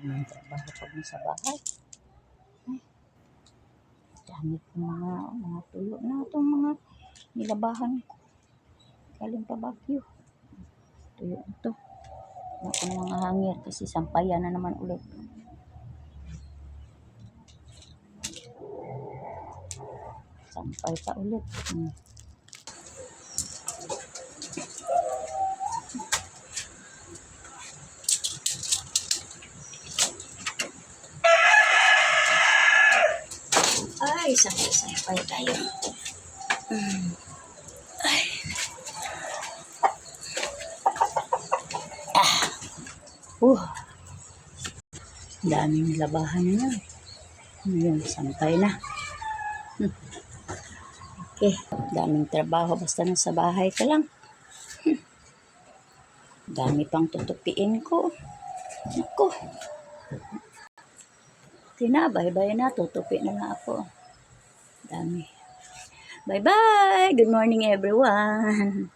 Ang trabaho pag nasa bahay. Ay, dami ko mga tuyo na itong mga nilabahan ko. Galing pa Baguio. Tuyo ito. Ako ng mga hangir kasi sampayan na naman ulit. Sampay pa ulit. Ay, sampay tayo. Ay. Daming labahan na yan. Ngayon, sampay na. Okay, daming trabaho basta nasa bahay ka lang. Dami pang tutupiin ko. Ako. Bye-bye na. Tutupi na lang ako. Dami. Bye-bye. Good morning, everyone.